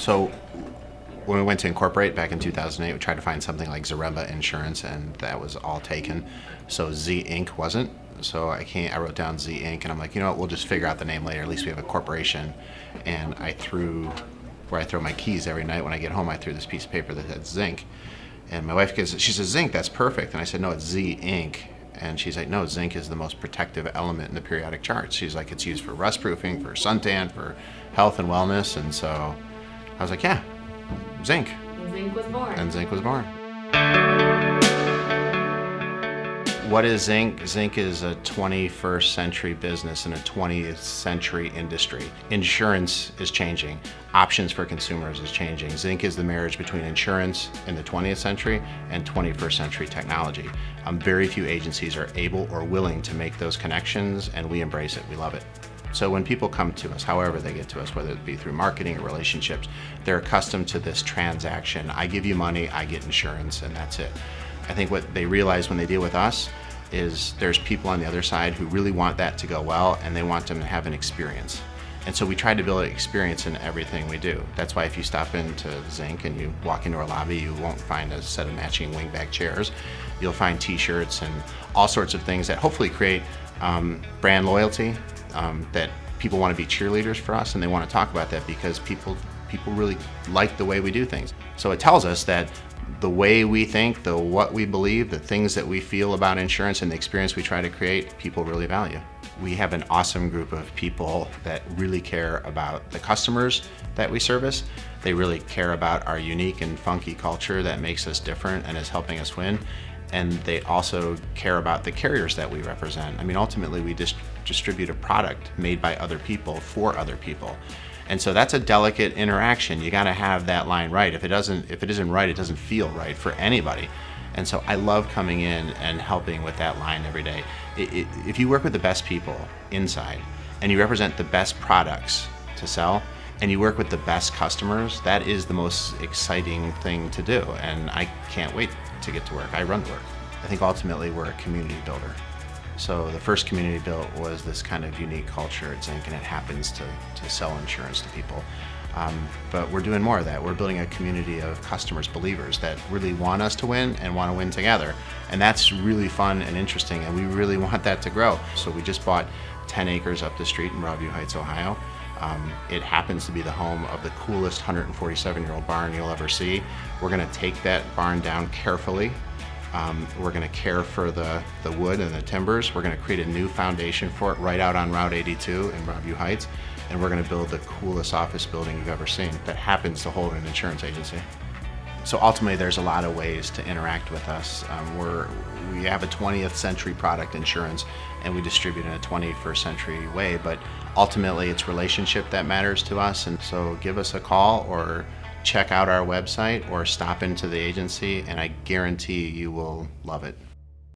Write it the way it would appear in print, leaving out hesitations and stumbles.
So when we went to incorporate back in 2008, we tried to find something like Zaremba Insurance, and that was all taken. So Zinc wasn't. So I wrote down Zinc, and I'm like, you know what, we'll just figure out the name later. At least we have a corporation. And I threw, where I throw my keys every night when I get home, I threw this piece of paper that said Zinc. And my wife she says, Zinc, that's perfect. And I said, no, it's Zinc. And she's like, no, zinc is the most protective element in the periodic charts. She's like, it's used for rust proofing, for suntan, for health and wellness. And so I was like, yeah, zinc. And Zinc was born. And Zinc was born. What is Zinc? Zinc is a 21st century business and a 20th century industry. Insurance is changing. Options for consumers is changing. Zinc is the marriage between insurance in the 20th century and 21st century technology. Very few agencies are able or willing to make those connections, and we embrace it. We love it. So when people come to us, however they get to us, whether it be through marketing or relationships, they're accustomed to this transaction. I give you money, I get insurance, and that's it. I think what they realize when they deal with us is there's people on the other side who really want that to go well, and they want them to have an experience. And so we try to build an experience in everything we do. That's why if you stop into Zinc and you walk into our lobby, you won't find a set of matching wingback chairs. You'll find t-shirts and all sorts of things that hopefully create brand loyalty, that people want to be cheerleaders for us, and they want to talk about that because people really like the way we do things. So it tells us that the way we think, what we believe, the things that we feel about insurance and the experience we try to create, people really value. We have an awesome group of people that really care about the customers that we service. They really care about our unique and funky culture that makes us different and is helping us win. And they also care about the carriers that we represent. I mean, ultimately, we distribute a product made by other people for other people. And so that's a delicate interaction. You got to have that line right. If it isn't right, it doesn't feel right for anybody. And so I love coming in and helping with that line every day. If you work with the best people inside and you represent the best products to sell and you work with the best customers, that is the most exciting thing to do. And I can't wait to get to work. I run to work. I think ultimately we're a community builder. So the first community built was this kind of unique culture at Zinc, and it happens to sell insurance to people. But we're doing more of that. We're building a community of customers, believers that really want us to win and want to win together. And that's really fun and interesting, and we really want that to grow. So we just bought 10 acres up the street in Broadview Heights, Ohio. It happens to be the home of the coolest 147-year-old barn you'll ever see. We're going to take that barn down carefully. We're going to care for the wood and the timbers. We're going to create a new foundation for it right out on Route 82 in Broadview Heights. And we're going to build the coolest office building you've ever seen that happens to hold an insurance agency. So ultimately, there's a lot of ways to interact with us. We have a 20th century product, insurance, and we distribute in a 21st century way. But ultimately, it's relationship that matters to us. And so give us a call or check out our website or stop into the agency, and I guarantee you will love it.